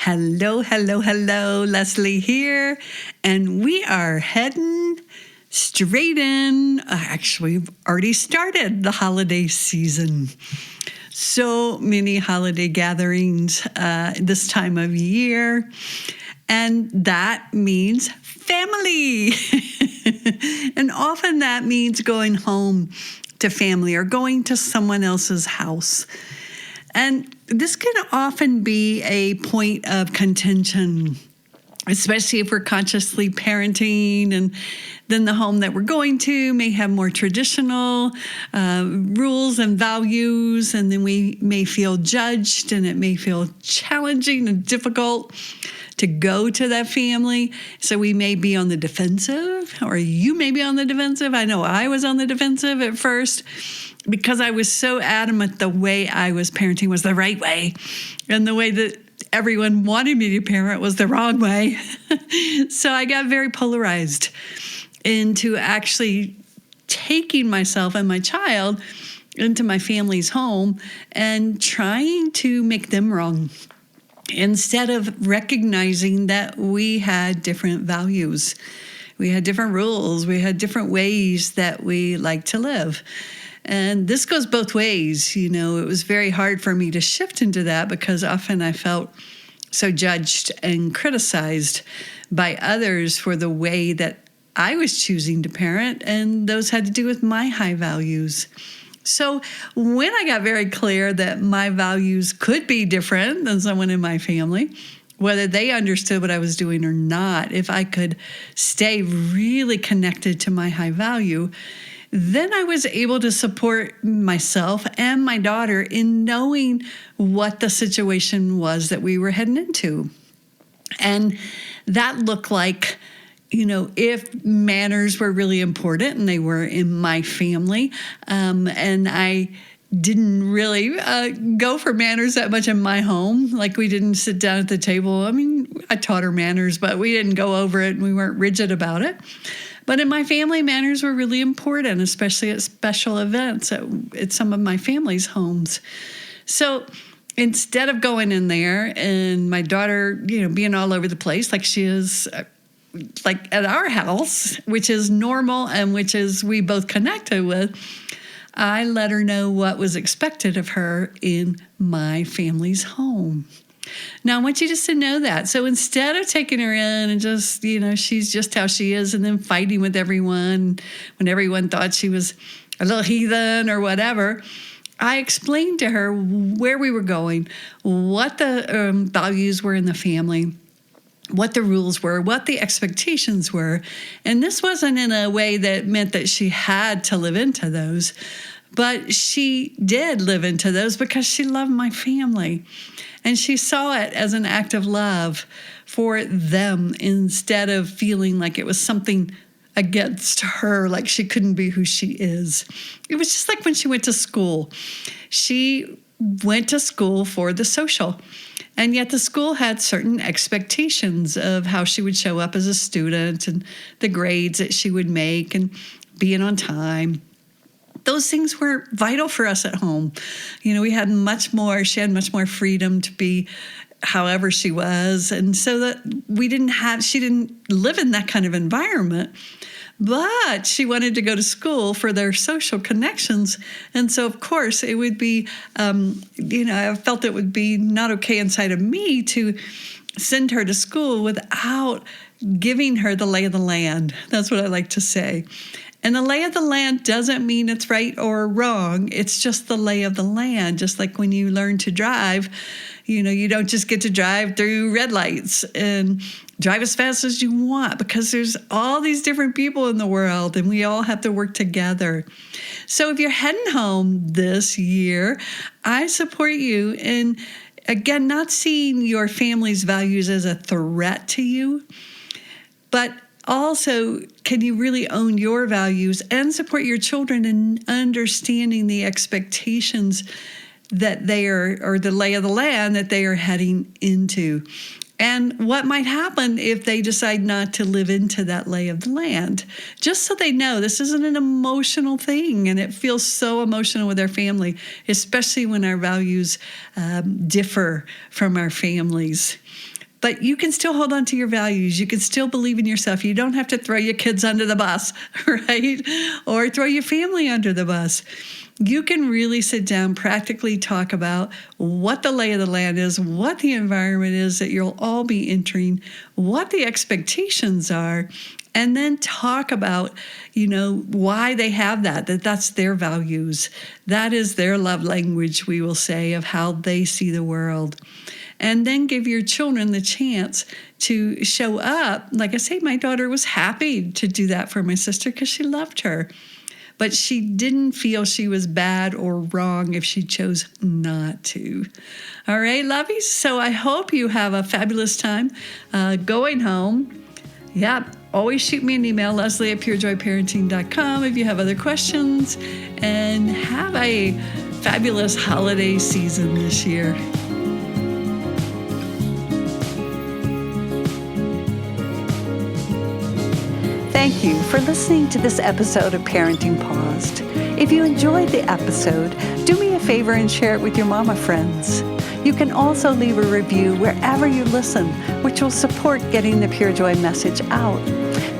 Hello, hello, hello. Leslie here. And we are heading straight in. Actually, we've already started the holiday season. So many holiday gatherings this time of year. And that means family. And often that means going home to family or going to someone else's house. And this can often be a point of contention, especially if we're consciously parenting, and then the home that we're going to may have more traditional rules and values, and then we may feel judged, and it may feel challenging and difficult to go to that family. So we may be on the defensive, or you may be on the defensive. I know I was on the defensive at first, because I was so adamant the way I was parenting was the right way, and the way that everyone wanted me to parent was the wrong way. So I got very polarized into actually taking myself and my child into my family's home and trying to make them wrong, instead of recognizing that we had different values. We had different rules. We had different ways that we like to live. And this goes both ways. You know, it was very hard for me to shift into that because often I felt so judged and criticized by others for the way that I was choosing to parent, and those had to do with my high values. So when I got very clear that my values could be different than someone in my family, whether they understood what I was doing or not, if I could stay really connected to my high value, then I was able to support myself and my daughter in knowing what the situation was that we were heading into. And that looked like, you know, if manners were really important, and they were in my family, and I didn't really go for manners that much in my home. Like, we didn't sit down at the table. I mean, I taught her manners, but we didn't go over it, and we weren't rigid about it. But in my family, manners were really important, especially at special events at some of my family's homes. So instead of going in there and my daughter, you know, being all over the place like she is, like at our house, which is normal and which is we both connected with, I let her know what was expected of her in my family's home. Now, I want you just to know that. So instead of taking her in and just, you know, she's just how she is, and then fighting with everyone when everyone thought she was a little heathen or whatever, I explained to her where we were going, what the values were in the family, what the rules were, what the expectations were. And this wasn't in a way that meant that she had to live into those, but she did live into those because she loved my family. And she saw it as an act of love for them, instead of feeling like it was something against her, like she couldn't be who she is. It was just like when she went to school. She went to school for the social, and yet the school had certain expectations of how she would show up as a student and the grades that she would make and being on time. Those things were vital for us at home. You know, she had much more freedom to be however she was. And so that she didn't live in that kind of environment, but she wanted to go to school for their social connections. And so, of course, it would be, I felt it would be not okay inside of me to send her to school without giving her the lay of the land. That's what I like to say. And the lay of the land doesn't mean it's right or wrong. It's just the lay of the land. Just like when you learn to drive, you know, you don't just get to drive through red lights and drive as fast as you want, because there's all these different people in the world and we all have to work together. So if you're heading home this year, I support you in, again, not seeing your family's values as a threat to you, but also, can you really own your values and support your children in understanding the expectations that they are, or the lay of the land that they are heading into? and what might happen if they decide not to live into that lay of the land. Just so they know this isn't an emotional thing, and it feels so emotional with our family, especially when our values differ from our families. But you can still hold on to your values. You can still believe in yourself. You don't have to throw your kids under the bus, right? Or throw your family under the bus. You can really sit down, practically talk about what the lay of the land is, what the environment is that you'll all be entering, what the expectations are, and then talk about, why they have that's their values. That is their love language, we will say, of how they see the world. And then give your children the chance to show up. Like I say, my daughter was happy to do that for my sister because she loved her. But she didn't feel she was bad or wrong if she chose not to. All right, lovies? So I hope you have a fabulous time going home. Yeah, always shoot me an email, Leslie@purejoyparenting.com, if you have other questions. And have a fabulous holiday season this year. Thank you for listening to this episode of Parenting Paused. If you enjoyed the episode, do me a favor and share it with your mama friends. You can also leave a review wherever you listen, which will support getting the Pure Joy message out.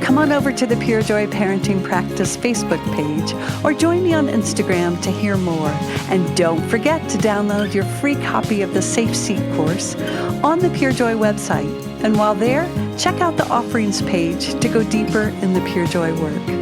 Come on over to the Pure Joy Parenting Practice Facebook page or join me on Instagram to hear more. And don't forget to download your free copy of the Safe Seat course on the Pure Joy website. And while there, check out the offerings page to go deeper in the Pure Joy work.